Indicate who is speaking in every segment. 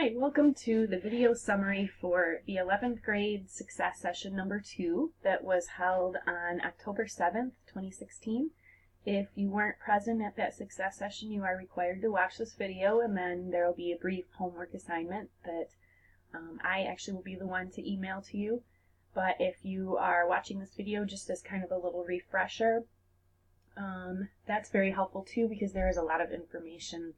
Speaker 1: Hi, welcome to the video summary for the 11th grade success session number 2 that was held on October 7th, 2016. If you weren't present at that success session, you are required to watch this video, and then there will be a brief homework assignment that I actually will be the one to email to you. But if you are watching this video just as kind of a little refresher, that's very helpful too, because there is a lot of information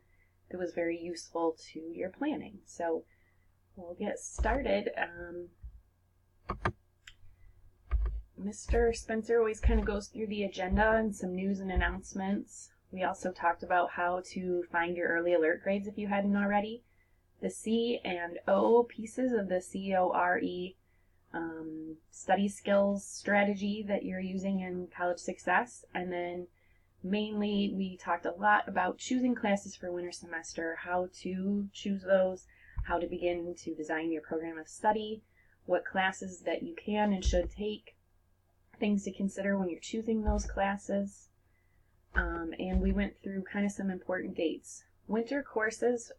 Speaker 1: that was very useful to your planning. So we'll get started. Mr. Spencer always kind of goes through the agenda and some news and announcements. We also talked about how to find your early alert grades if you hadn't already. The C and O pieces of the CORE study skills strategy that you're using in college success, and then mainly, we talked a lot about choosing classes for winter semester, how to choose those, how to begin to design your program of study, what classes that you can and should take, things to consider when you're choosing those classes, and we went through kind of some important dates. Winter courses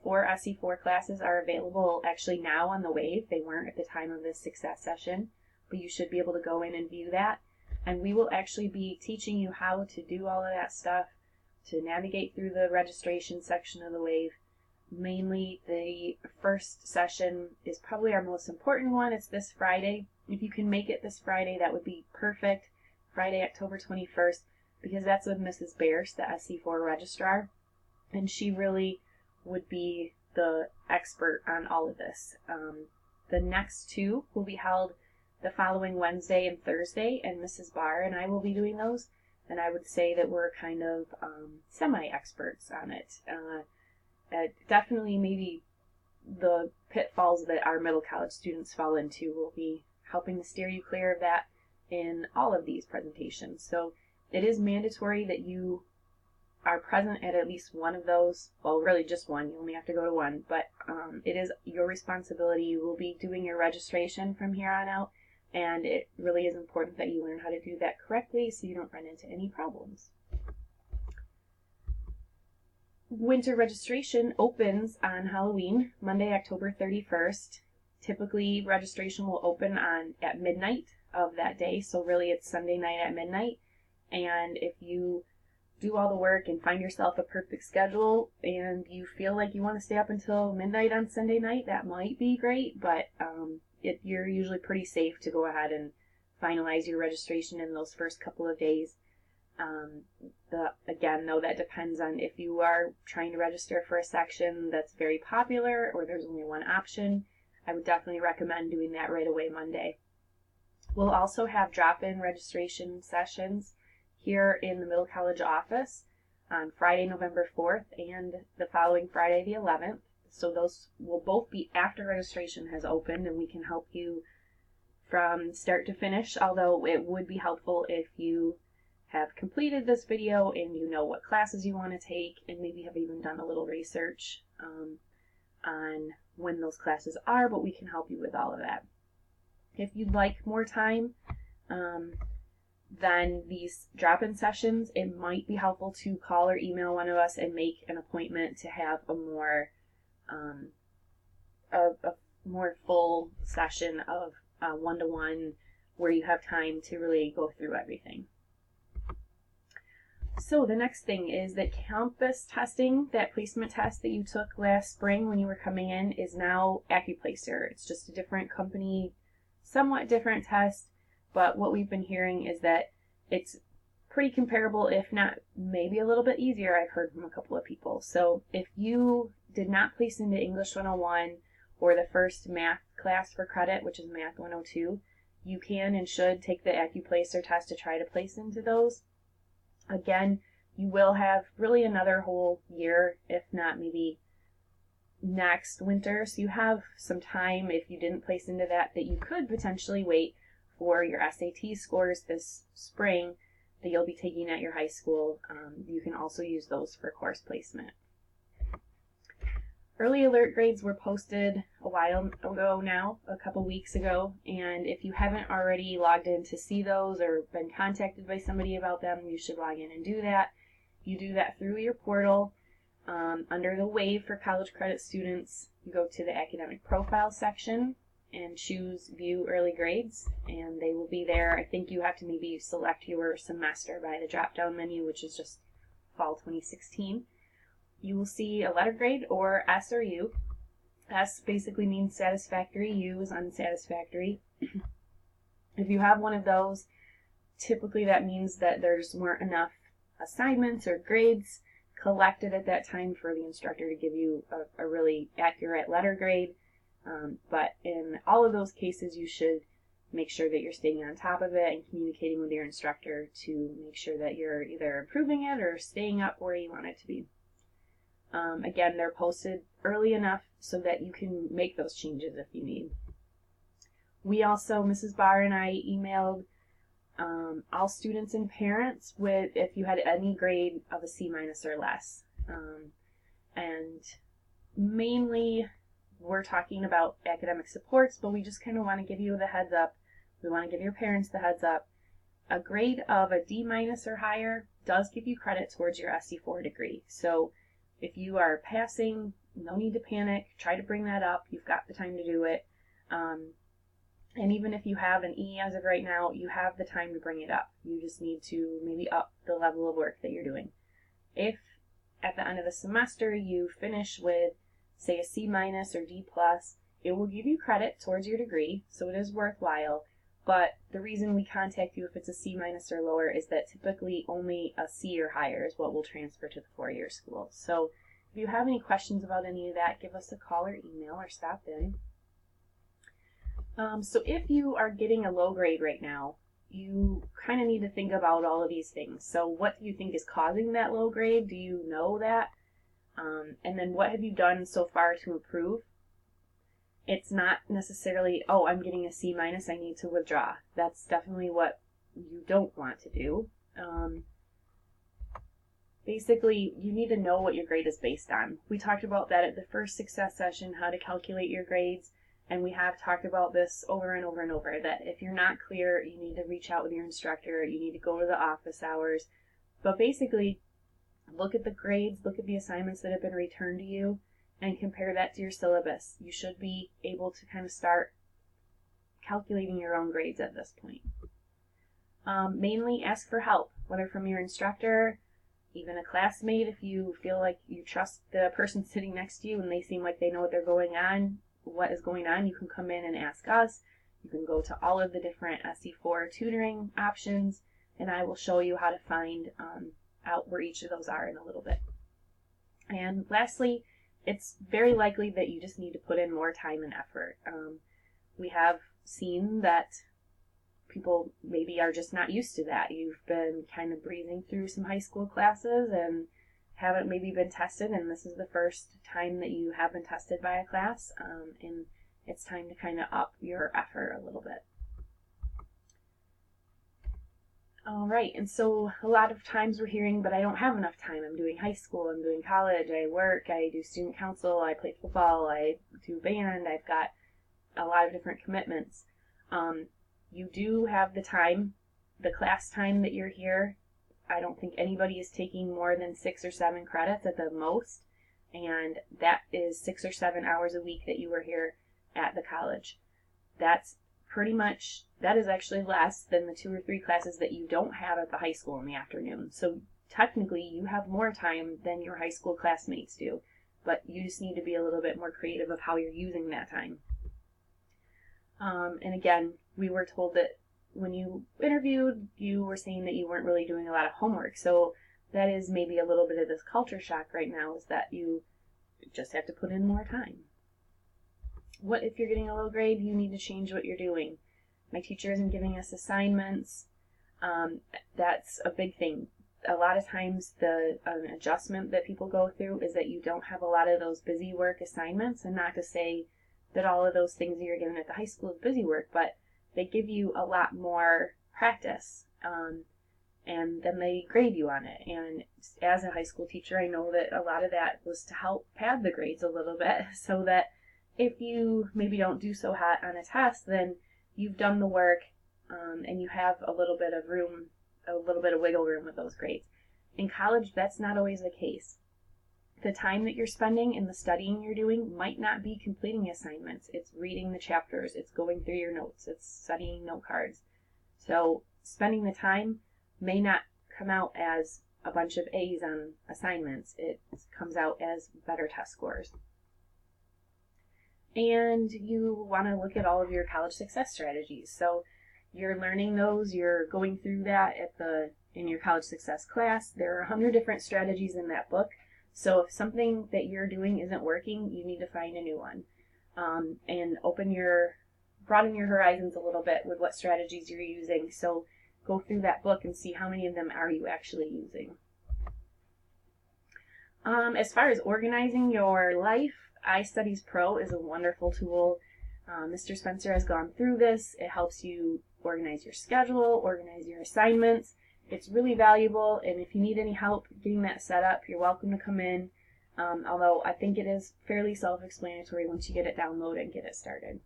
Speaker 1: for SE4 classes are available actually now on the Wave. They weren't at the time of this success session, but you should be able to go in and view that. And we will actually be teaching you how to do all of that stuff, to navigate through the registration section of the Wave. Mainly, the first session is probably our most important one. It's this Friday. If you can make it this Friday, that would be perfect. Friday, October 21st, because that's with Mrs. Bears, the SE4 registrar. And she really would be the expert on all of this. The next two will be held the following Wednesday and Thursday, and Mrs. Barr and I will be doing those, and I would say that we're kind of semi-experts on it. Definitely maybe the pitfalls that our middle college students fall into will be helping to steer you clear of that in all of these presentations. So it is mandatory that you are present at least one of those. Well, really just one. You only have to go to one, but it is your responsibility. You will be doing your registration from here on out, and it really is important that you learn how to do that correctly so you don't run into any problems. Winter registration opens on Halloween, Monday, October 31st. Typically, registration will open at midnight of that day, so really it's Sunday night at midnight. And if you do all the work and find yourself a perfect schedule and you feel like you want to stay up until midnight on Sunday night, that might be great, but you're usually pretty safe to go ahead and finalize your registration in those first couple of days. Again, though, that depends on if you are trying to register for a section that's very popular or there's only one option. I would definitely recommend doing that right away Monday. We'll also have drop-in registration sessions here in the Middle College office on Friday, November 4th and the following Friday, the 11th. So those will both be after registration has opened, and we can help you from start to finish, although it would be helpful if you have completed this video and you know what classes you want to take, and maybe have even done a little research on when those classes are, but we can help you with all of that. If you'd like more time than these drop-in sessions, it might be helpful to call or email one of us and make an appointment to have a more full session of one-to-one where you have time to really go through everything. So the next thing is that campus testing, that placement test that you took last spring when you were coming in, is now Accuplacer. It's just a different company, somewhat different test, but what we've been hearing is that it's pretty comparable, if not maybe a little bit easier, I've heard from a couple of people. So if you did not place into English 101 or the first math class for credit, which is Math 102, you can and should take the Accuplacer test to try to place into those. Again, you will have really another whole year, if not maybe next winter, so you have some time if you didn't place into that you could potentially wait for your SAT scores this spring that you'll be taking at your high school. You can also use those for course placement. Early alert grades were posted a while ago now, a couple weeks ago, and if you haven't already logged in to see those or been contacted by somebody about them, you should log in and do that. You do that through your portal. Under the WAVE for college credit students, you go to the academic profile section and choose view early grades, and they will be there. I think you have to maybe select your semester by the drop down menu, which is just fall 2016. You will see a letter grade or S or U. S basically means satisfactory, U is unsatisfactory. If you have one of those, typically that means that there's weren't enough assignments or grades collected at that time for the instructor to give you a really accurate letter grade. But in all of those cases, you should make sure that you're staying on top of it and communicating with your instructor to make sure that you're either improving it or staying up where you want it to be. Again, they're posted early enough so that you can make those changes if you need. We also, Mrs. Barr and I, emailed all students and parents with if you had any grade of a C- or less. And mainly we're talking about academic supports, but we just kind of want to give you the heads up. We want to give your parents the heads up. A grade of a D- or higher does give you credit towards your SC4 degree. So if you are passing, no need to panic. Try to bring that up. You've got the time to do it. And even if you have an E as of right now, you have the time to bring it up. You just need to maybe up the level of work that you're doing. If at the end of the semester you finish with, say, a C- or D+, it will give you credit towards your degree, so it is worthwhile. But the reason we contact you if it's a C- or lower is that typically only a C or higher is what will transfer to the four-year school. So if you have any questions about any of that, give us a call or email or stop in. So if you are getting a low grade right now, you kind of need to think about all of these things. So what do you think is causing that low grade? Do you know that? And then what have you done so far to improve? It's not necessarily, oh, I'm getting a C-, I need to withdraw. That's definitely what you don't want to do. Basically, you need to know what your grade is based on. We talked about that at the first success session, how to calculate your grades. And we have talked about this over and over and over, that if you're not clear, you need to reach out with your instructor, you need to go to the office hours. But basically, look at the grades, look at the assignments that have been returned to you, and compare that to your syllabus. You should be able to kind of start calculating your own grades at this point. Mainly ask for help, whether from your instructor, even a classmate, if you feel like you trust the person sitting next to you and they seem like they know what is going on, you can come in and ask us. You can go to all of the different SC4 tutoring options, and I will show you how to find out where each of those are in a little bit. And lastly, it's very likely that you just need to put in more time and effort. We have seen that people maybe are just not used to that. You've been kind of breezing through some high school classes and haven't maybe been tested, and this is the first time that you have been tested by a class, and it's time to kind of up your effort a little bit. All right, and so a lot of times we're hearing, but I don't have enough time. I'm doing high school, I'm doing college, I work, I do student council, I play football, I do band, I've got a lot of different commitments. You do have the time, the class time that you're here. I don't think anybody is taking more than 6 or 7 credits at the most, and that is 6 or 7 hours a week that you were here at the college. That is actually less than the 2 or 3 classes that you don't have at the high school in the afternoon. So technically you have more time than your high school classmates do, but you just need to be a little bit more creative of how you're using that time. And again, we were told that when you interviewed, you were saying that you weren't really doing a lot of homework. So that is maybe a little bit of this culture shock right now, is that you just have to put in more time. What if you're getting a low grade? You need to change what you're doing. My teacher isn't giving us assignments. That's a big thing. A lot of times an adjustment that people go through is that you don't have a lot of those busy work assignments, and not to say that all of those things that you're given at the high school is busy work, but they give you a lot more practice, and then they grade you on it. And as a high school teacher, I know that a lot of that was to help pad the grades a little bit, so that if you maybe don't do so hot on a test, then you've done the work, and you have a little bit of wiggle room with those grades. In college, that's not always the case. the time that you're spending in the studying you're doing might not be completing assignments. It's reading the chapters, it's going through your notes, it's studying note cards. So spending the time may not come out as a bunch of A's on assignments. It comes out as better test scores. And you want to look at all of your college success strategies. So you're learning those, you're going through that in your college success class. There are 100 different strategies in that book. So if something that you're doing isn't working, you need to find a new one. And broaden your horizons a little bit with what strategies you're using. So go through that book and see how many of them are you actually using. As far as organizing your life, iStudies Pro is a wonderful tool. Mr. Spencer has gone through this. It helps you organize your schedule, organize your assignments. It's really valuable, and if you need any help getting that set up, you're welcome to come in. Although I think it is fairly self-explanatory once you get it downloaded and get it started.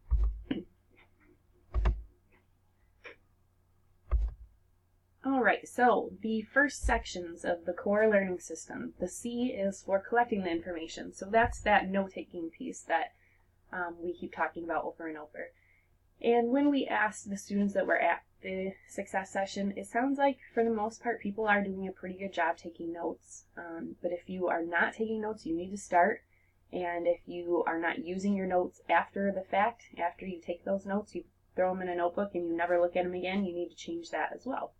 Speaker 1: Alright, so the first sections of the core learning system. The C is for collecting the information. So that's that note-taking piece that we keep talking about over and over. And when we asked the students that were at the success session, it sounds like for the most part people are doing a pretty good job taking notes. But if you are not taking notes, you need to start. And if you are not using your notes after the fact, after you take those notes, you throw them in a notebook and you never look at them again, you need to change that as well.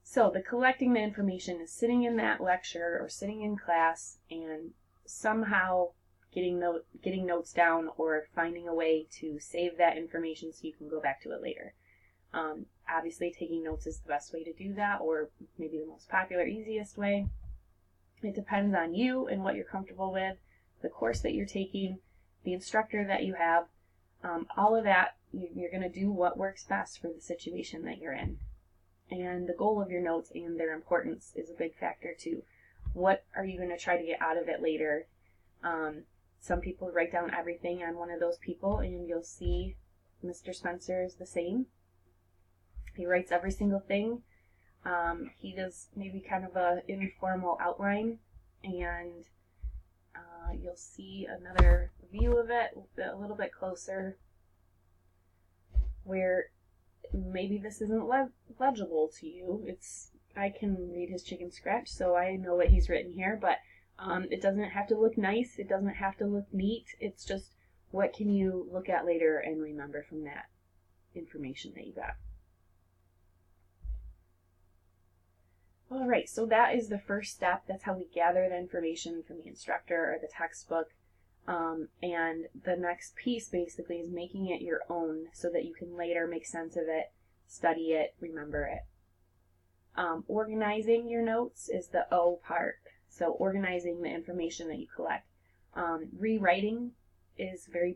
Speaker 1: So the collecting the information is sitting in that lecture or sitting in class and somehow getting notes down or finding a way to save that information so you can go back to it later. Obviously taking notes is the best way to do that, or maybe the most popular, easiest way. It depends on you and what you're comfortable with, the course that you're taking, the instructor that you have, all of that. You're going to do what works best for the situation that you're in. And the goal of your notes and their importance is a big factor too. What are you going to try to get out of it later? Some people write down everything. I'm one of those people, and you'll see Mr. Spencer is the same. He writes every single thing. He does maybe kind of an informal outline, and you'll see another view of it a little bit closer where maybe this isn't legible to you. I can read his chicken scratch, so I know what he's written here, but it doesn't have to look nice. It doesn't have to look neat. It's just what can you look at later and remember from that information that you got. All right, so that is the first step. That's how we gather the information from the instructor or the textbook. And the next piece basically is making it your own so that you can later make sense of it, study it, remember it. Organizing your notes is the O part. So organizing the information that you collect. Rewriting is a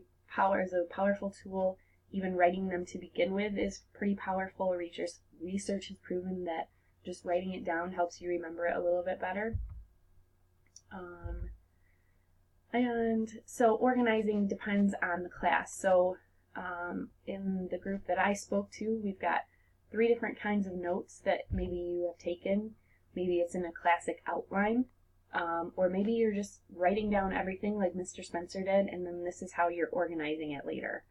Speaker 1: powerful tool. Even writing them to begin with is pretty powerful. Research has proven that just writing it down helps you remember it a little bit better. And so organizing depends on the class. So in the group that I spoke to, we've got 3 different kinds of notes that maybe you have taken. Maybe it's in a classic outline, or maybe you're just writing down everything like Mr. Spencer did, and then this is how you're organizing it later.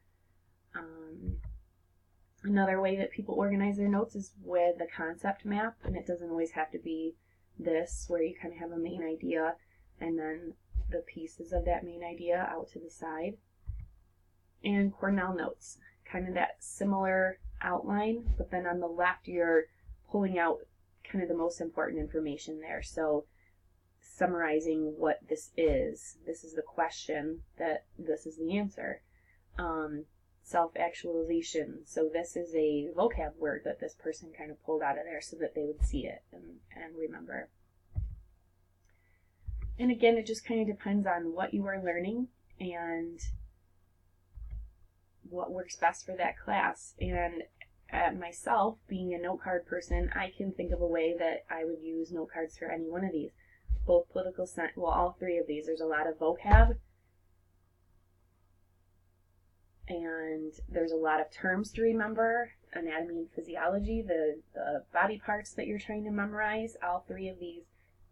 Speaker 1: Another way that people organize their notes is with a concept map, and it doesn't always have to be this, where you kind of have a main idea and then the pieces of that main idea out to the side. And Cornell notes, kind of that similar outline, but then on the left you're pulling out kind of the most important information there. So summarizing what this is the question, that this is the answer. Self-actualization, so this is a vocab word that this person kind of pulled out of there so that they would see it and remember. And again, it just kind of depends on what you are learning and what works best for that class. And myself, being a note card person, I can think of a way that I would use note cards for any one of these. Both political science, well, all 3 of these. There's a lot of vocab, and there's a lot of terms to remember, anatomy and physiology, the body parts that you're trying to memorize. All 3 of these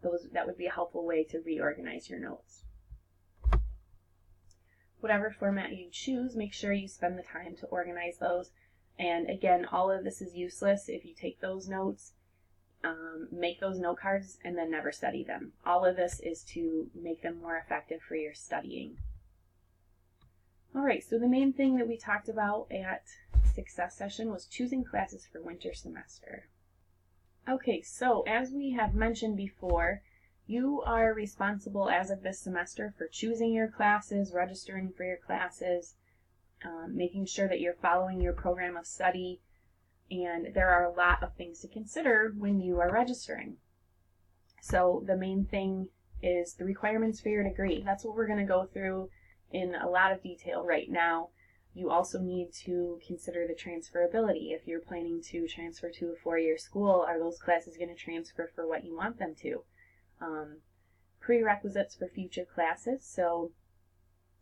Speaker 1: that would be a helpful way to reorganize your notes. Whatever format you choose, make sure you spend the time to organize those. And again, all of this is useless if you take those notes, make those note cards, and then never study them. All of this is to make them more effective for your studying. All right, so the main thing that we talked about at Success Session was choosing classes for winter semester. Okay, so as we have mentioned before, you are responsible as of this semester for choosing your classes, registering for your classes, making sure that you're following your program of study, and there are a lot of things to consider when you are registering. So the main thing is the requirements for your degree. That's what we're going to go through in a lot of detail right now. You also need to consider the transferability. If you're planning to transfer to a four-year school, are those classes going to transfer for what you want them to? Prerequisites for future classes. So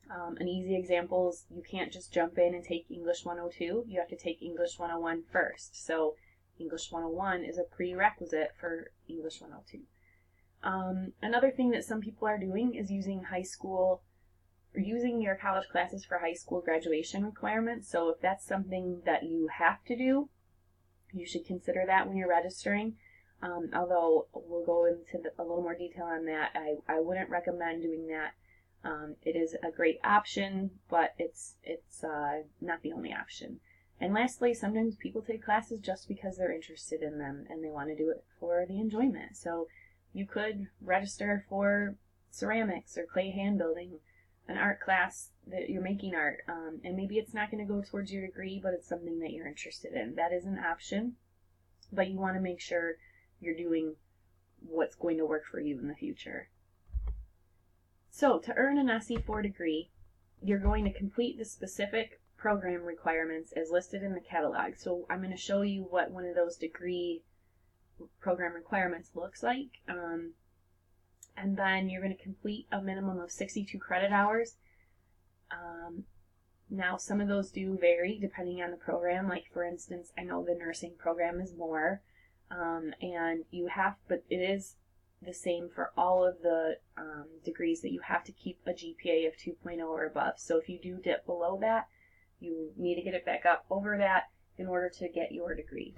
Speaker 1: an easy example is you can't just jump in and take English 102. You have to take English 101 first. So English 101 is a prerequisite for English 102. Another thing that some people are doing is using your college classes for high school graduation requirements. So if that's something that you have to do, you should consider that when you're registering. Although we'll go into a little more detail on that, I wouldn't recommend doing that. It is a great option, but it's not the only option. And lastly, sometimes people take classes just because they're interested in them and they want to do it for the enjoyment. So you could register for ceramics or clay hand building, an art class that you're making art, and maybe it's not going to go towards your degree, but it's something that you're interested in. That is an option, but you want to make sure you're doing what's going to work for you in the future. So to earn an SE4 degree, you're going to complete the specific program requirements as listed in the catalog. So I'm going to show you what one of those degree program requirements looks like. And then you're going to complete a minimum of 62 credit hours. Now, some of those do vary depending on the program. Like, for instance, I know the nursing program is more. But it is the same for all of the degrees that you have to keep a GPA of 2.0 or above. So if you do dip below that, you need to get it back up over that in order to get your degree.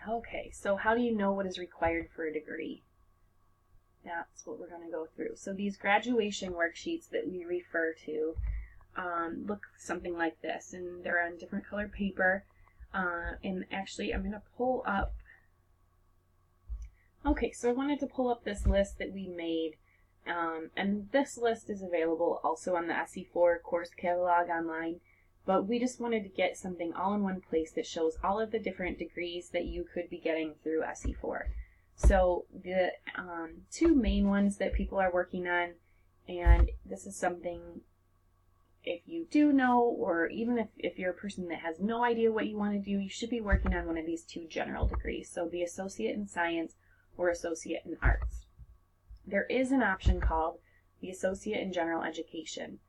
Speaker 1: Okay, so how do you know what is required for a degree? That's what we're going to go through. So these graduation worksheets that we refer to look something like this, and they're on different colored paper. And actually, I'm going to pull up. Okay, so I wanted to pull up this list that we made, and this list is available also on the SE4 course catalog online. But we just wanted to get something all in one place that shows all of the different degrees that you could be getting through SE4. So the two main ones that people are working on, and this is something if you do know, or even if you're a person that has no idea what you want to do, you should be working on one of these two general degrees. So the Associate in Science or Associate in Arts. There is an option called the Associate in General Education.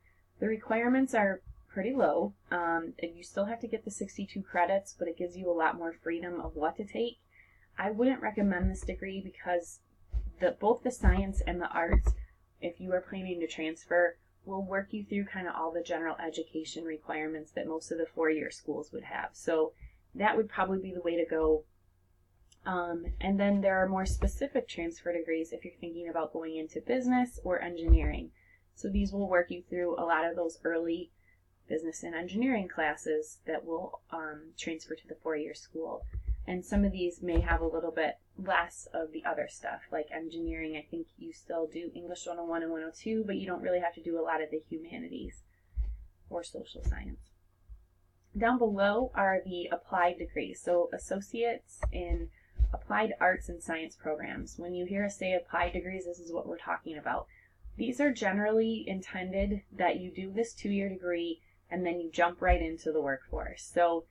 Speaker 1: The requirements are pretty low. You still have to get the 62 credits, but it gives you a lot more freedom of what to take. I wouldn't recommend this degree because both the science and the arts, if you are planning to transfer, will work you through kind of all the general education requirements that most of the four-year schools would have. So that would probably be the way to go. And then there are more specific transfer degrees if you're thinking about going into business or engineering. So these will work you through a lot of those early business and engineering classes that will transfer to the four-year school. And some of these may have a little bit less of the other stuff, like engineering. I think you still do English 101 and 102, but you don't really have to do a lot of the humanities or social science. Down below are the applied degrees, so associates in applied arts and science programs. When you hear us say applied degrees, this is what we're talking about. These are generally intended that you do this 2-year degree and then you jump right into the workforce. So,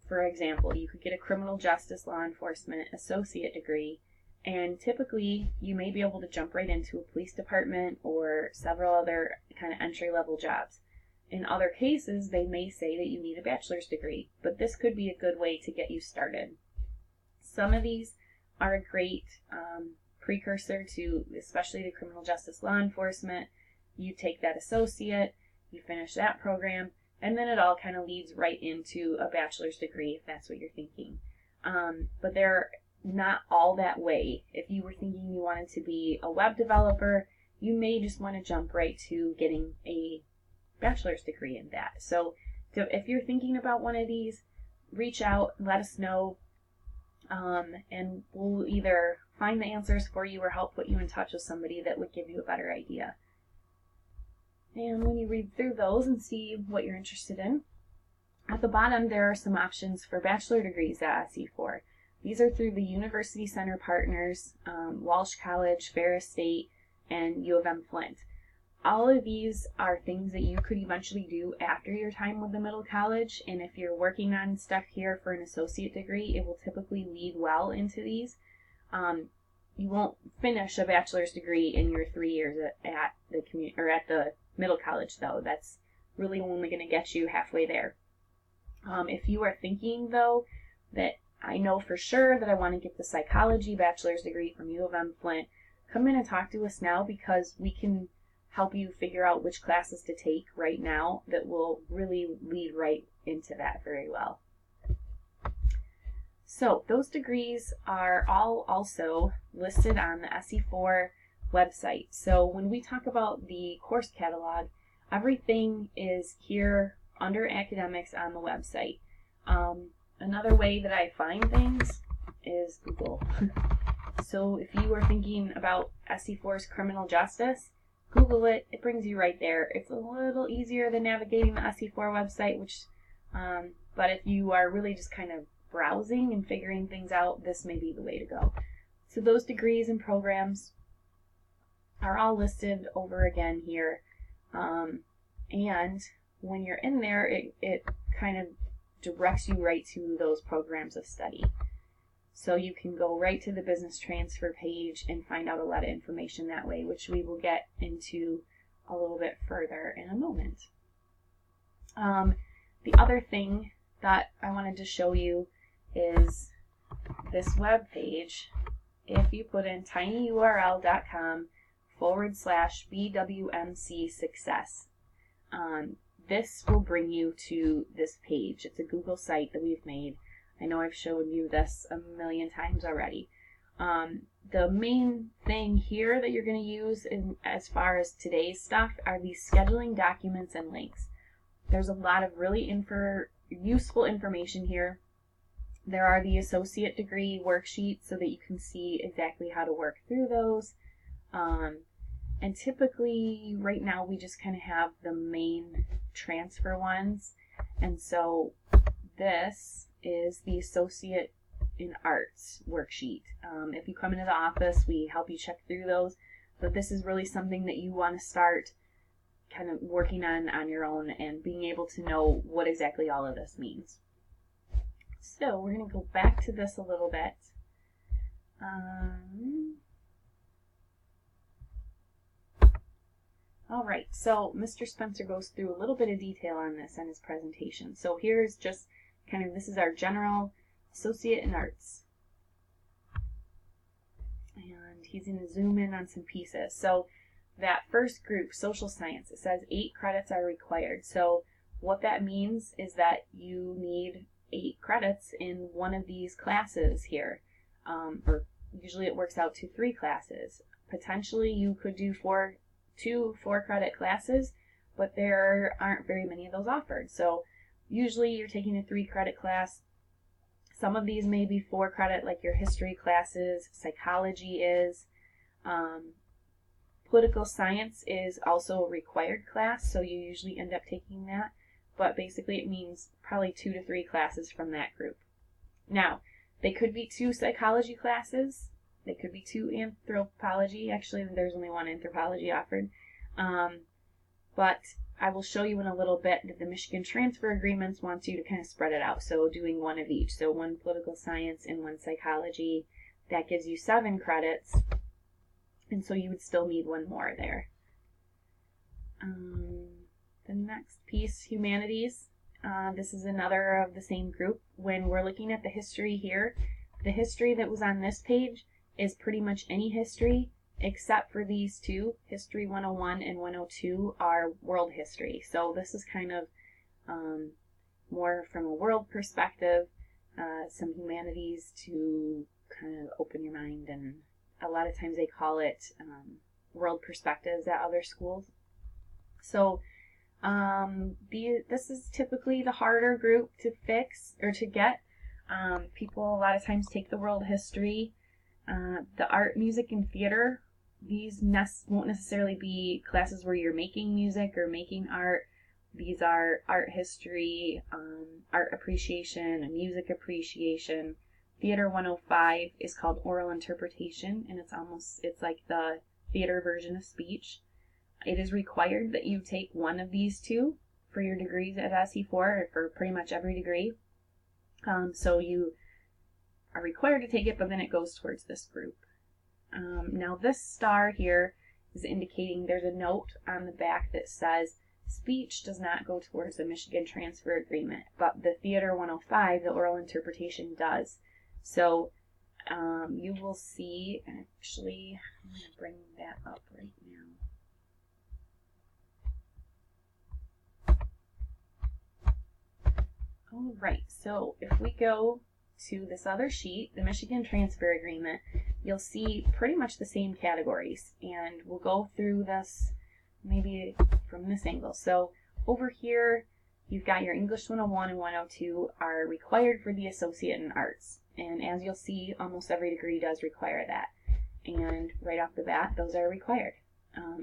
Speaker 1: for example, you could get a criminal justice law enforcement associate degree And typically, you may be able to jump right into a police department or several other kind of entry-level jobs. In other cases, they may say that you need a bachelor's degree, but this could be a good way to get you started. Some of these are a great precursor to, especially the criminal justice law enforcement. You take that associate, you finish that program, and then it all kind of leads right into a bachelor's degree if that's what you're thinking. But they're not all that way. If you were thinking you wanted to be a web developer, you may just want to jump right to getting a bachelor's degree in that. So if you're thinking about one of these, reach out, let us know, and we'll either find the answers for you or help put you in touch with somebody that would give you a better idea. And when you read through those and see what you're interested in, at the bottom there are some options for bachelor degrees at SE4. These are through the University Center partners, Walsh College, Ferris State, and U of M Flint. All of these are things that you could eventually do after your time with the middle college, and if you're working on stuff here for an associate degree, it will typically lead well into these. You won't finish a bachelor's degree in your 3 years at the middle college, though. That's really only going to get you halfway there. If you are thinking, though, that I know for sure that I want to get the psychology bachelor's degree from U of M Flint, come in and talk to us now, because we can help you figure out which classes to take right now that will really lead right into that very well. So those degrees are all also listed on the SE4 website. So when we talk about the course catalog, everything is here under academics on the website. Another way that I find things is Google. So if you are thinking about SE4's criminal justice, Google it. It brings you right there. It's a little easier than navigating the SE4 website, but if you are really just kind of browsing and figuring things out, this may be the way to go. So those degrees and programs are all listed over again here. And when you're in there, it kind of directs you right to those programs of study. So you can go right to the business transfer page and find out a lot of information that way, which we will get into a little bit further in a moment. The other thing that I wanted to show you is this web page. If you put in tinyurl.com/BWMC success, this will bring you to this page. It's a Google site that we've made. I know I've shown you this a million times already. The main thing here that you're going to use as far as today's stuff are these scheduling documents and links. There's a lot of really useful information here. There are the associate degree worksheets so that you can see exactly how to work through those. And typically, right now, we just kind of have the main transfer ones. And so this is the Associate in Arts worksheet. If you come into the office, we help you check through those, but this is really something that you want to start kind of working on your own and being able to know what exactly all of this means. So we're going to go back to this a little bit. All right, so Mr. Spencer goes through a little bit of detail on this in his presentation. So here's just this is our general associate in arts. And he's going to zoom in on some pieces. So that first group, social science, it says 8 credits are required. So what that means is that you need 8 credits in one of these classes here. Or usually it works out to 3 classes. Potentially you could do 2 4-credit classes, but there aren't very many of those offered. So usually you're taking a 3-credit class. Some of these may be 4-credit, like your history classes. Psychology is. Political science is also a required class, so you usually end up taking that. But basically it means probably 2 to 3 classes from that group. Now, they could be 2 psychology classes. They could be 2 anthropology. Actually, there's only 1 anthropology offered. But I will show you in a little bit that the Michigan Transfer Agreements wants you to kind of spread it out. So doing 1 of each. So 1 political science and 1 psychology. That gives you 7 credits, and so you would still need one more there. The next piece, humanities. This is another of the same group. When we're looking at the history here, the history that was on this page is pretty much any history except for these two. History 101 and 102 are world history. So this is kind of more from a world perspective, some humanities to kind of open your mind, and a lot of times they call it world perspectives at other schools. So this is typically the harder group to fix or to get. People a lot of times take the world history, the art, music, and theater. These won't necessarily be classes where you're making music or making art. These are art history, art appreciation, and music appreciation. Theater 105 is called oral interpretation, and it's like the theater version of speech. It is required that you take one of these two for your degrees at SE4, or for pretty much every degree. So you are required to take it, but then it goes towards this group. Now this star here is indicating there's a note on the back that says speech does not go towards the Michigan Transfer Agreement, but the Theater 105, the oral interpretation, does. So you will see, actually, I'm going to bring that up right now. All right, so if we go to this other sheet, the Michigan Transfer Agreement, you'll see pretty much the same categories, and we'll go through this maybe from this angle. So over here, you've got your English 101 and 102 are required for the Associate in Arts, and as you'll see, almost every degree does require that, and right off the bat, those are required.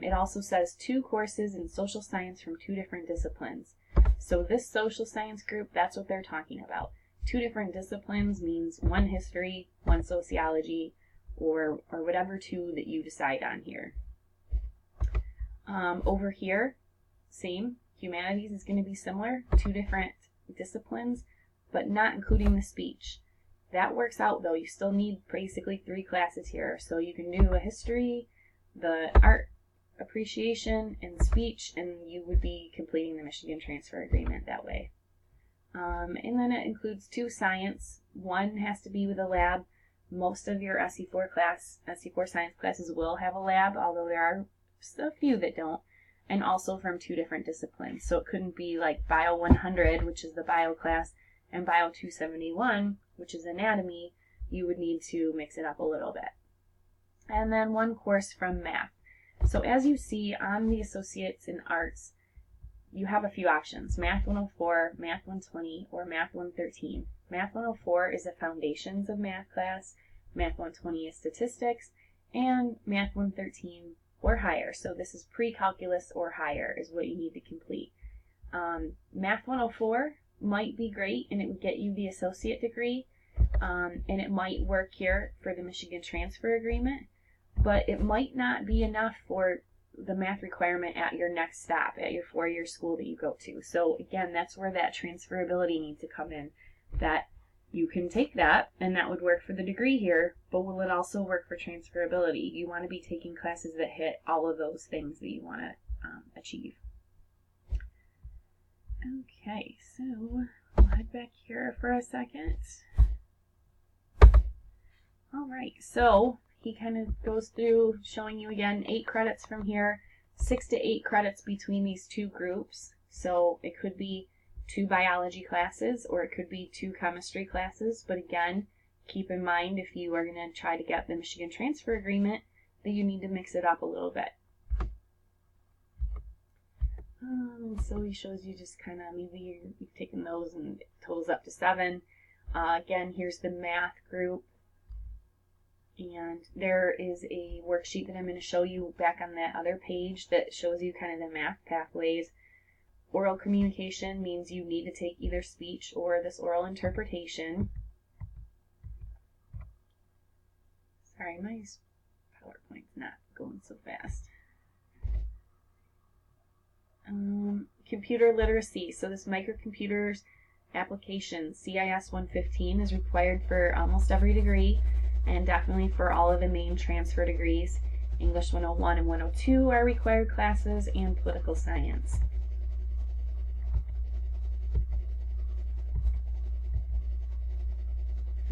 Speaker 1: It also says 2 courses in social science from 2 different disciplines. So this social science group, that's what they're talking about. 2 different disciplines means 1 history, 1 sociology, or whatever 2 that you decide on here. Over here, same. Humanities is going to be similar. 2 different disciplines, but not including the speech. That works out though. You still need basically 3 classes here. So you can do a history, the art appreciation, and speech, and you would be completing the Michigan Transfer Agreement that way. And then it includes 2 science. 1 has to be with a lab. Most of your SE4 science classes will have a lab, although there are a few that don't, and also from 2 different disciplines. So it couldn't be like Bio 100, which is the bio class, and Bio 271, which is anatomy. You would need to mix it up a little bit. And then 1 course from math. So as you see on the Associates in Arts, you have a few options: Math 104, Math 120, or Math 113. Math 104 is a Foundations of Math class, Math 120 is Statistics, and Math 113 or higher. So this is pre-calculus or higher is what you need to complete. Math 104 might be great, and it would get you the associate degree, and it might work here for the Michigan Transfer Agreement, but it might not be enough for the math requirement at your next stop, at your 4-year school that you go to. So again, that's where that transferability needs to come in, that you can take that, and that would work for the degree here, but will it also work for transferability? You want to be taking classes that hit all of those things that you want to achieve. Okay, so we'll head back here for a second. All right, so he kind of goes through showing you again 8 credits from here, 6 to 8 credits between these 2 groups. So it could be 2 biology classes, or it could be 2 chemistry classes. But again, keep in mind, if you are going to try to get the Michigan Transfer Agreement, that you need to mix it up a little bit. So he shows you just kind of, maybe you've taken those and it totals up to 7. Again, here's the math group. And there is a worksheet that I'm going to show you back on that other page that shows you kind of the math pathways. Oral communication means you need to take either speech or this oral interpretation. Sorry, my PowerPoint's not going so fast. Computer literacy. So this microcomputers application, CIS 115, is required for almost every degree. And definitely for all of the main transfer degrees, English 101 and 102 are required classes, and political science.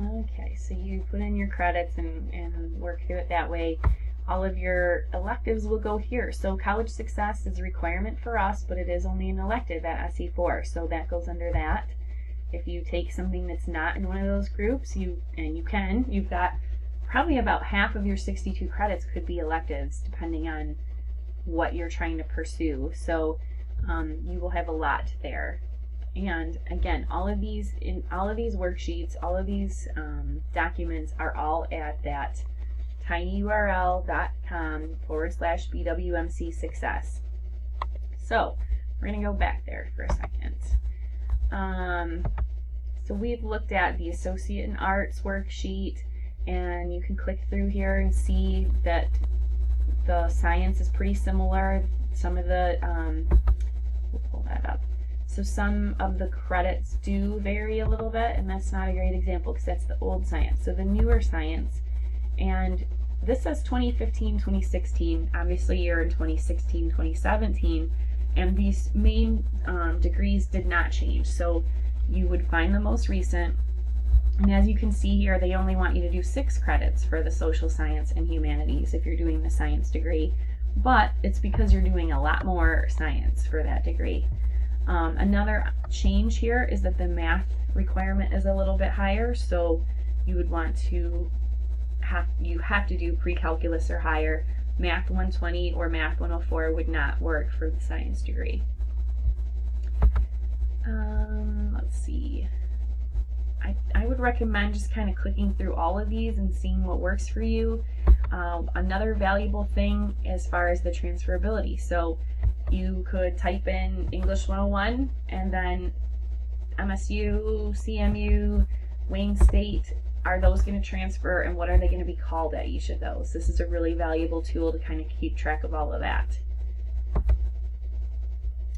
Speaker 1: Okay, so you put in your credits and work through it that way. All of your electives will go here. So College Success is a requirement for us, but it is only an elective at SE4, so that goes under that. If you take something that's not in one of those groups, you've got probably about half of your 62 credits could be electives, depending on what you're trying to pursue. So you will have a lot there. And again, all of these worksheets, all of these documents are all at that tinyurl.com/BWMC success. So we're going to go back there for a second. So we've looked at the Associate in Arts worksheet, and you can click through here and see that the science is pretty similar. Some of the, we'll pull that up. So some of the credits do vary a little bit, and that's not a great example because that's the old science. So the newer science, and this says 2015, 2016. Obviously you're in 2016, 2017, and these main degrees did not change. So you would find the most recent, and as you can see here, they only want you to do 6 credits for the social science and humanities if you're doing the science degree, but it's because you're doing a lot more science for that degree. Another change here is that the math requirement is a little bit higher, so you would want to have to do pre-calculus or higher. Math 120 or Math 104 would not work for the science degree. Let's see. I would recommend just kind of clicking through all of these and seeing what works for you. Another valuable thing as far as the transferability. So you could type in English 101 and then MSU, CMU, Wayne State. Are those going to transfer, and what are they going to be called at each of those? This is a really valuable tool to kind of keep track of all of that.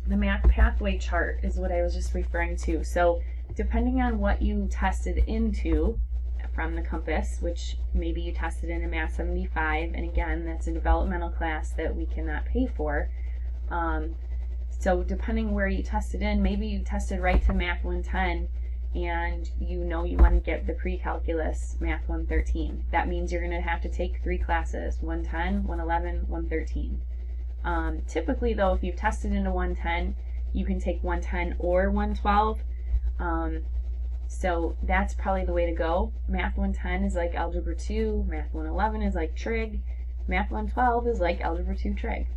Speaker 1: The math pathway chart is what I was just referring to. So depending on what you tested into from the Compass, which maybe you tested in a Math 75, and again, that's a developmental class that we cannot pay for. So depending where you tested in, maybe you tested right to Math 110, and you know you want to get the pre-calculus Math 113. That means you're going to have to take 3 classes, 110, 111, 113. Typically though, if you've tested into 110, you can take 110 or 112. So that's probably the way to go. Math 110 is like Algebra 2, Math 111 is like Trig, Math 112 is like Algebra 2 Trig.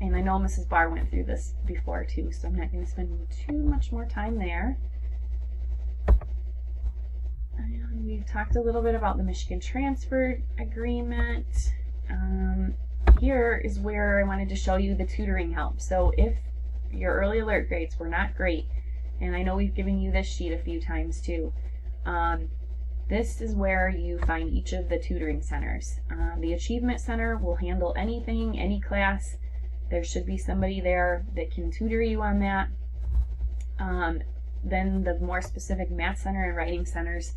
Speaker 1: And I know Mrs. Barr went through this before too, so I'm not going to spend too much more time there. And we've talked a little bit about the Michigan Transfer Agreement. Here is where I wanted to show you the tutoring help. So if your early alert grades were not great, and I know we've given you this sheet a few times too, this is where you find each of the tutoring centers. The Achievement Center will handle anything, any class. There should be somebody there that can tutor you on that. Then the more specific Math Center and Writing Centers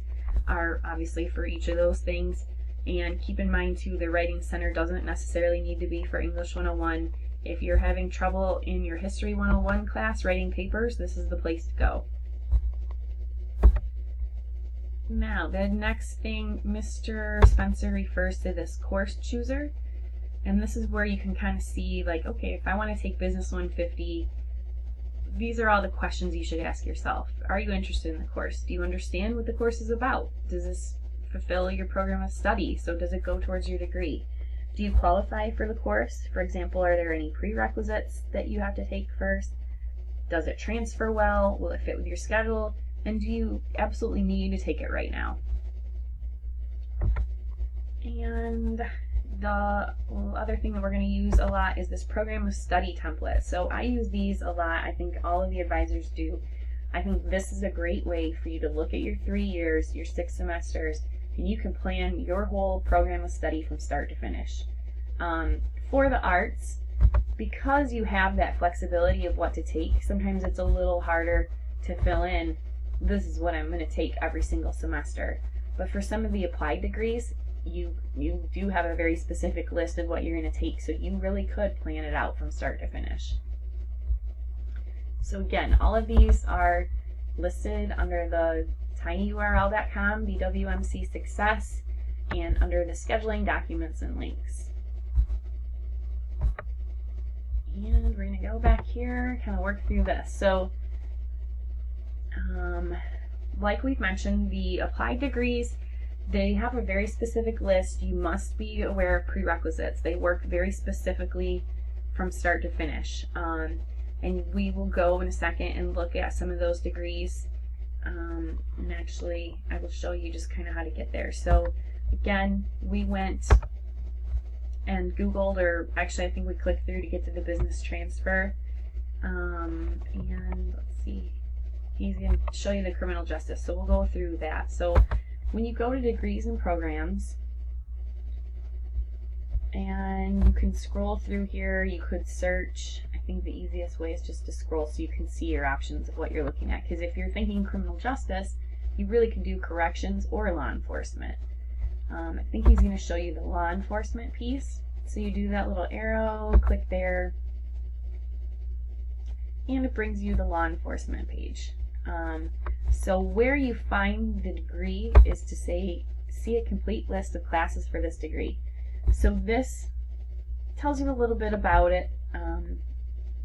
Speaker 1: are obviously for each of those things. And keep in mind too, the Writing Center doesn't necessarily need to be for English 101. If you're having trouble in your History 101 class writing papers, this is the place to go. Now, the next thing, Mr. Spencer refers to this course chooser. And this is where you can kind of see, like, okay, if I want to take Business 150, these are all the questions you should ask yourself. Are you interested in the course? Do you understand what the course is about? Does this fulfill your program of study? So does it go towards your degree? Do you qualify for the course? For example, are there any prerequisites that you have to take first? Does it transfer well? Will it fit with your schedule? And do you absolutely need to take it right now? And the other thing that we're going to use a lot is this program of study template. So I use these a lot. I think all of the advisors do. I think this is a great way for you to look at your 3 years, your 6 semesters, and you can plan your whole program of study from start to finish. For the arts, because you have that flexibility of what to take, sometimes it's a little harder to fill in, this is what I'm going to take every single semester. But for some of the applied degrees, you do have a very specific list of what you're going to take, so you really could plan it out from start to finish. So again, all of these are listed under the tinyurl.com, BWMC Success, and under the scheduling, documents, and links. And we're going to go back here, kind of work through this. So, like we've mentioned, the applied degrees, they have a very specific list. You must be aware of prerequisites. They work very specifically from start to finish. And we will go in a second and look at some of those degrees. And actually, I will show you just kind of how to get there. So again, we went and Googled, or actually I think we clicked through to get to the business transfer. And let's see, he's going to show you the criminal justice. So we'll go through that. So when you go to degrees and programs, and you can scroll through here, you could search. I think the easiest way is just to scroll so you can see your options of what you're looking at. Because if you're thinking criminal justice, you really could do corrections or law enforcement. I think he's going to show you the law enforcement piece. So you do that little arrow, click there, and it brings you the law enforcement page. So where you find the degree is to say, see a complete list of classes for this degree. So this tells you a little bit about it,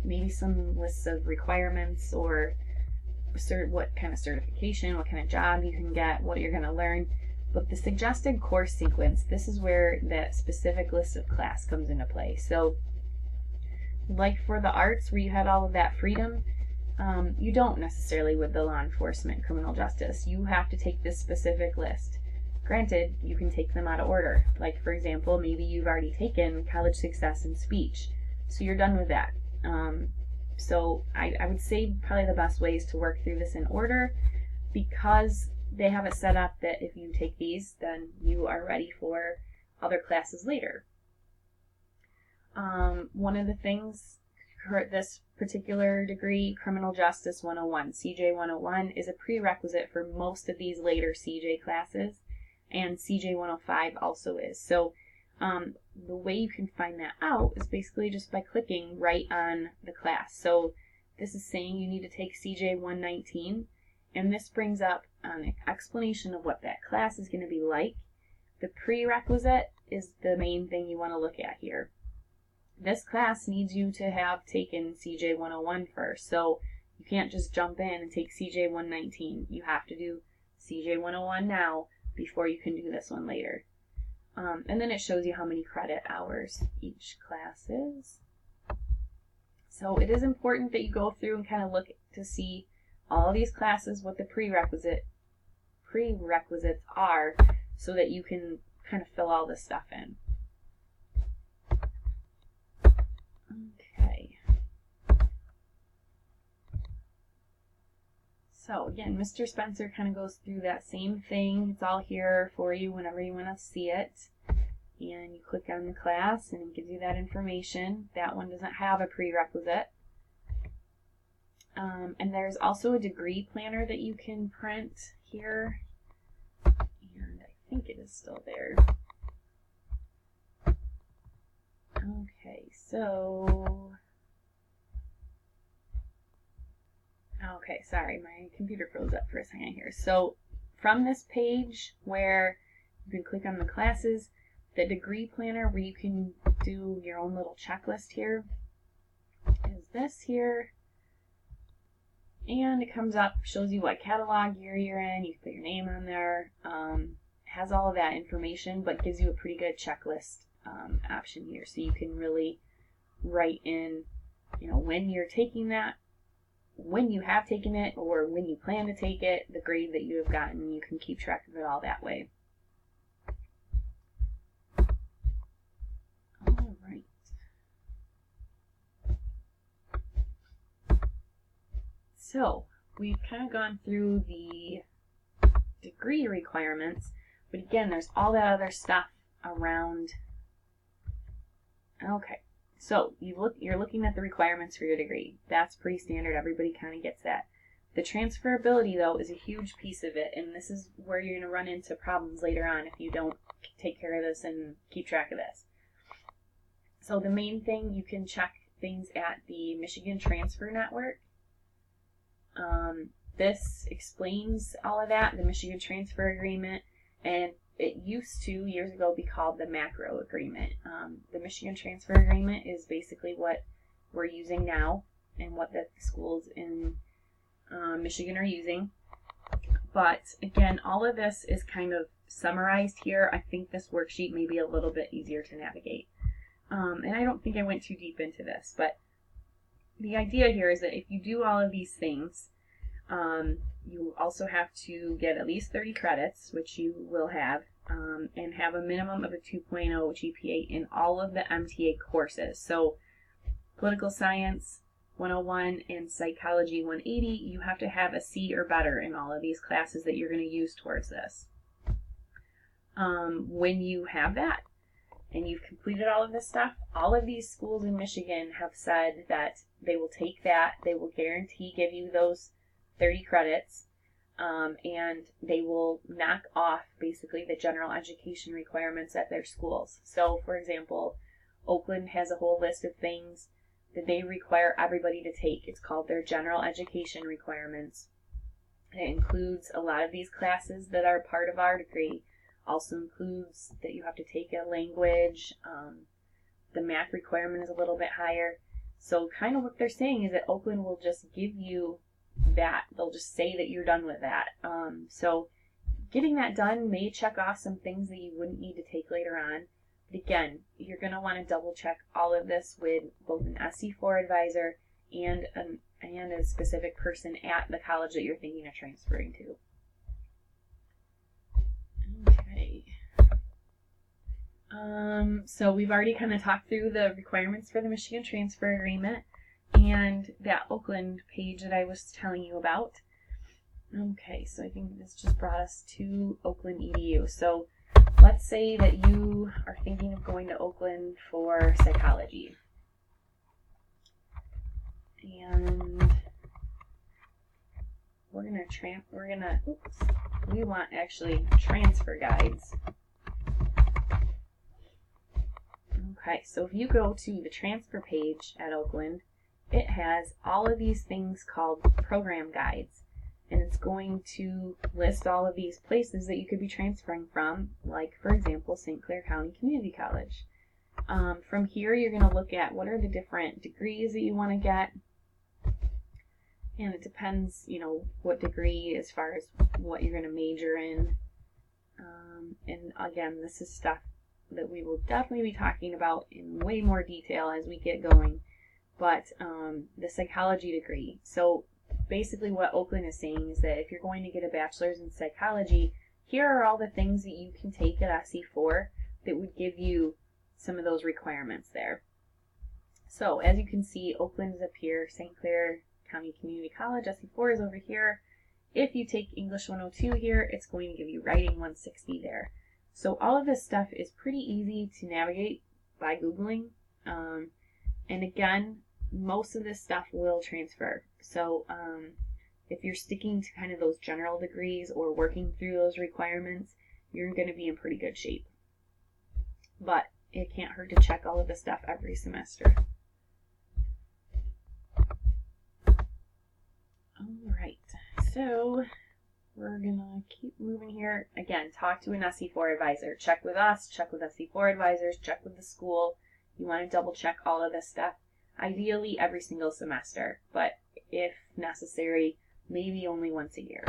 Speaker 1: maybe some lists of requirements, or what kind of certification, what kind of job you can get, what you're going to learn. But the suggested course sequence, this is where that specific list of class comes into play. So like for the arts, where you had all of that freedom, you don't necessarily with the law enforcement, criminal justice. You have to take this specific list. Granted, you can take them out of order. Like for example, maybe you've already taken college success and speech, so you're done with that. So I would say probably the best way is to work through this in order, because they have it set up that if you take these, then you are ready for other classes later. One of the things for this particular degree, Criminal Justice 101, CJ 101, is a prerequisite for most of these later CJ classes, and CJ 105 also is. So the way you can find that out is basically just by clicking right on the class. So this is saying you need to take CJ 119, and this brings up an explanation of what that class is going to be like. The prerequisite is the main thing you want to look at here. This class needs you to have taken CJ 101 first, so you can't just jump in and take CJ 119. You have to do CJ 101 now before you can do this one later. And then it shows you how many credit hours each class is. So it is important that you go through and kind of look to see all of these classes, what the prerequisites are, so that you can kind of fill all this stuff in. Okay. So again, Mr. Spencer kind of goes through that same thing. It's all here for you whenever you want to see it. And you click on the class and it gives you that information. That one doesn't have a prerequisite. And there's also a degree planner that you can print here. And I think it is still there. Okay, so... Okay, sorry, my computer froze up for a second here. So from this page where you can click on the classes, the degree planner where you can do your own little checklist here is this here. And it comes up, shows you what catalog year you're in, you can put your name on there, has all of that information, but gives you a pretty good checklist option here. So you can really write in, when you're taking that, when you have taken it, or when you plan to take it, the grade that you have gotten. You can keep track of it all that way. All right. So we've kind of gone through the degree requirements, but again, there's all that other stuff around. Okay. So you're looking at the requirements for your degree. That's pretty standard. Everybody kind of gets that. The transferability, though, is a huge piece of it, and this is where you're going to run into problems later on if you don't take care of this and keep track of this. So the main thing, you can check things at the Michigan Transfer Network. This explains all of that, the Michigan Transfer Agreement, and it used to, years ago, be called the Macro Agreement. The Michigan Transfer Agreement is basically what we're using now and what the schools in Michigan are using. But again, all of this is kind of summarized here. I think this worksheet may be a little bit easier to navigate. And I don't think I went too deep into this, but the idea here is that if you do all of these things, you also have to get at least 30 credits, which you will have, and have a minimum of a 2.0 GPA in all of the MTA courses. So Political Science 101 and Psychology 180, you have to have a C or better in all of these classes that you're going to use towards this. When you have that, and you've completed all of this stuff, all of these schools in Michigan have said that they will take that, they will guarantee give you those 30 credits, and they will knock off basically the general education requirements at their schools. So, for example, Oakland has a whole list of things that they require everybody to take. It's called their general education requirements. It includes a lot of these classes that are part of our degree. Also includes that you have to take a language. The math requirement is a little bit higher. So kind of what they're saying is that Oakland will just give you that. They'll just say that you're done with that. So getting that done may check off some things that you wouldn't need to take later on. But again, you're going to want to double check all of this with both an SC4 advisor and a specific person at the college that you're thinking of transferring to. Okay. So we've already kind of talked through the requirements for the Michigan Transfer Agreement and that Oakland page that I was telling you about. Okay, so I think this just brought us to Oakland EDU. So let's say that you are thinking of going to Oakland for psychology. And we want actually transfer guides. Okay, so if you go to the transfer page at Oakland, it has all of these things called program guides. And it's going to list all of these places that you could be transferring from, like, for example, St. Clair County Community College. From here, you're going to look at what are the different degrees that you want to get. And it depends, what degree as far as what you're going to major in. And again, this is stuff that we will definitely be talking about in way more detail as we get going. But the psychology degree. So basically what Oakland is saying is that if you're going to get a bachelor's in psychology, here are all the things that you can take at SC4 that would give you some of those requirements there. So as you can see, Oakland is up here, St. Clair County Community College, SC4 is over here. If you take English 102 here, it's going to give you Writing 160 there. So all of this stuff is pretty easy to navigate by Googling. And again, most of this stuff will transfer. So if you're sticking to kind of those general degrees or working through those requirements, you're going to be in pretty good shape. But it can't hurt to check all of this stuff every semester. Alright, so we're going to keep moving here. Again, talk to an SC4 advisor. Check with us, check with SC4 advisors, check with the school. You want to double check all of this stuff. Ideally every single semester, but if necessary, maybe only once a year.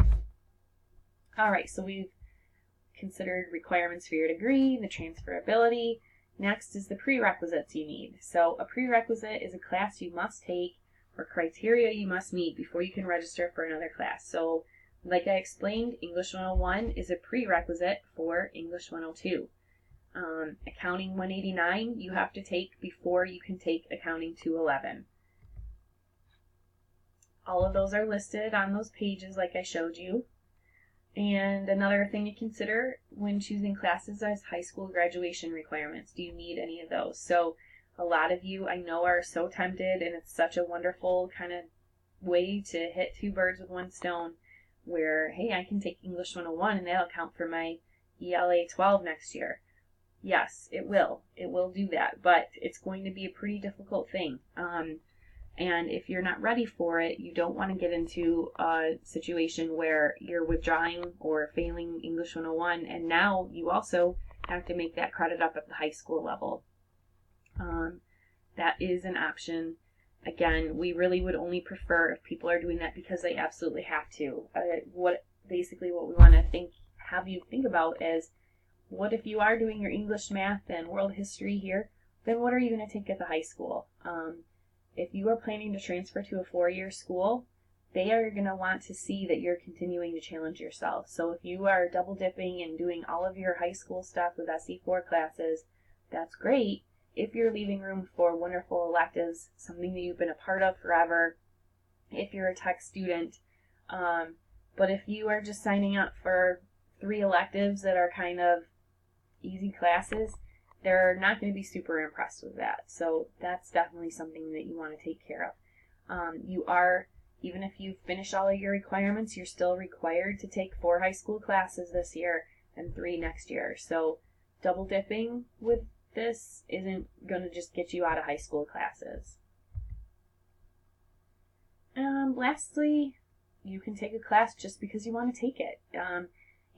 Speaker 1: Alright, so we've considered requirements for your degree, the transferability. Next is the prerequisites you need. So a prerequisite is a class you must take or criteria you must meet before you can register for another class. So like I explained, English 101 is a prerequisite for English 102. Accounting 189 you have to take before you can take Accounting 211. All of those are listed on those pages like I showed you. And another thing to consider when choosing classes is high school graduation requirements. Do you need any of those? So a lot of you I know are so tempted, and it's such a wonderful kind of way to hit two birds with one stone where, hey, I can take English 101 and that'll count for my ELA 12 next year. Yes, it will. It will do that, but it's going to be a pretty difficult thing. And if you're not ready for it, you don't want to get into a situation where you're withdrawing or failing English 101, and now you also have to make that credit up at the high school level. That is an option. Again, we really would only prefer if people are doing that because they absolutely have to. What we want to have you think about is, what if you are doing your English, math, and world history here? Then what are you going to take at the high school? If you are planning to transfer to a 4-year school, they are going to want to see that you're continuing to challenge yourself. So if you are double dipping and doing all of your high school stuff with SE4 classes, that's great. If you're leaving room for wonderful electives, something that you've been a part of forever, if you're a tech student, but if you are just signing up for 3 electives that are kind of easy classes, they're not going to be super impressed with that. So that's definitely something that you want to take care of. You are, even if you finish all of your requirements, you're still required to take 4 high school classes this year and 3 next year. So double dipping with this isn't going to just get you out of high school classes. Lastly, you can take a class just because you want to take it.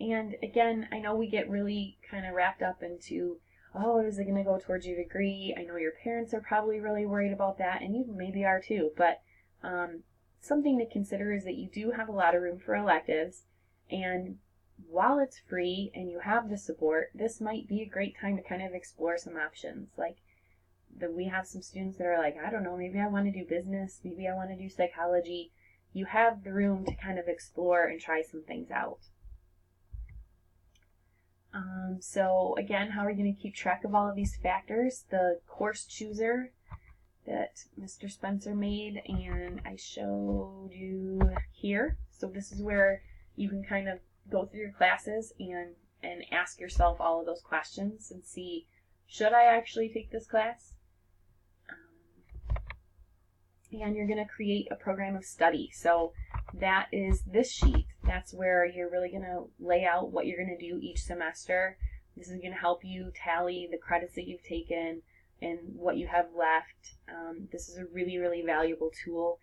Speaker 1: And again, I know we get really kind of wrapped up into, oh, is it going to go towards your degree? I know your parents are probably really worried about that, and you maybe are too, but something to consider is that you do have a lot of room for electives, and while it's free and you have the support, this might be a great time to kind of explore some options. Like, we have some students that are like, I don't know, maybe I want to do business, maybe I want to do psychology. You have the room to kind of explore and try some things out. So again, how are you going to keep track of all of these factors? The course chooser that Mr. Spencer made and I showed you here. So this is where you can kind of go through your classes and ask yourself all of those questions and see, should I actually take this class? And you're going to create a program of study. So that is this sheet. That's where you're really going to lay out what you're going to do each semester. This is going to help you tally the credits that you've taken and what you have left. This is a really, really valuable tool.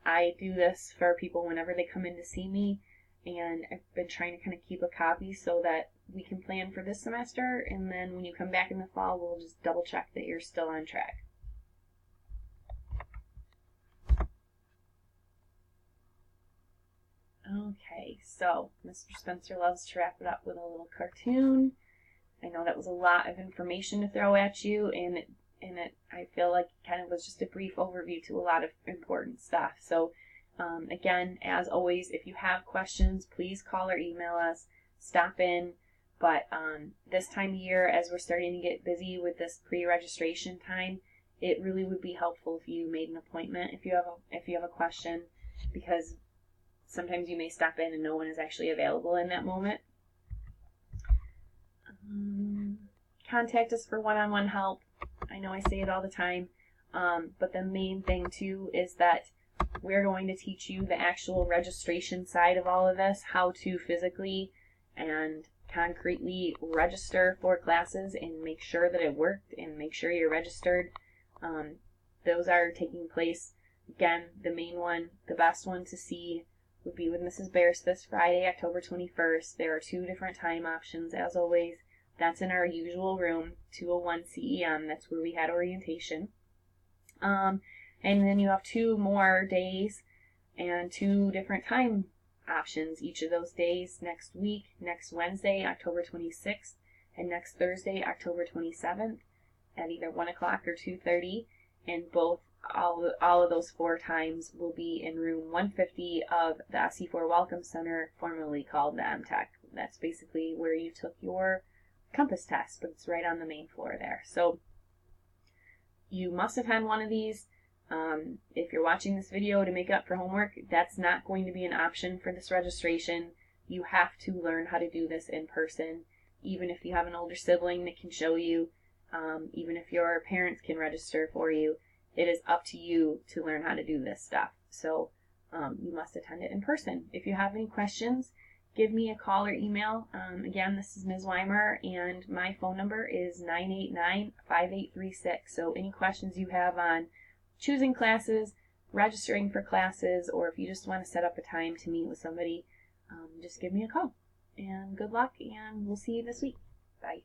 Speaker 1: I do this for people whenever they come in to see me, and I've been trying to kind of keep a copy so that we can plan for this semester, and then when you come back in the fall, we'll just double check that you're still on track. Okay, so Mr. Spencer loves to wrap it up with a little cartoon. I know that was a lot of information to throw at you, and I feel like it kind of was just a brief overview to a lot of important stuff. So again, as always, if you have questions, please call or email us, stop in. But this time of year, as we're starting to get busy with this pre-registration time, it really would be helpful if you made an appointment if you have a question, because sometimes you may stop in and no one is actually available in that moment. Contact us for one-on-one help. I know I say it all the time, but the main thing too is that we're going to teach you the actual registration side of all of this, how to physically and concretely register for classes and make sure that it worked and make sure you're registered. Those are taking place. Again, the main one, the best one to see would be with Mrs. Bears this Friday, October 21st. There are 2 different time options, as always. That's in our usual room, 201 CEM. That's where we had orientation. And then you have 2 more days and 2 different time options each of those days next week, next Wednesday, October 26th, and next Thursday, October 27th, at either 1 o'clock or 2:30. And all of those 4 times will be in room 150 of the SE4 Welcome Center, formerly called the MTech. That's basically where you took your Compass test, but it's right on the main floor there. So you must have had one of these. If you're watching this video to make up for homework, that's not going to be an option for this registration. You have to learn how to do this in person, even if you have an older sibling that can show you, even if your parents can register for you. It is up to you to learn how to do this stuff. So you must attend it in person. If you have any questions, give me a call or email. Again, this is Ms. Weimer, and my phone number is 989-5836. So any questions you have on choosing classes, registering for classes, or if you just want to set up a time to meet with somebody, just give me a call. And good luck, and we'll see you this week. Bye.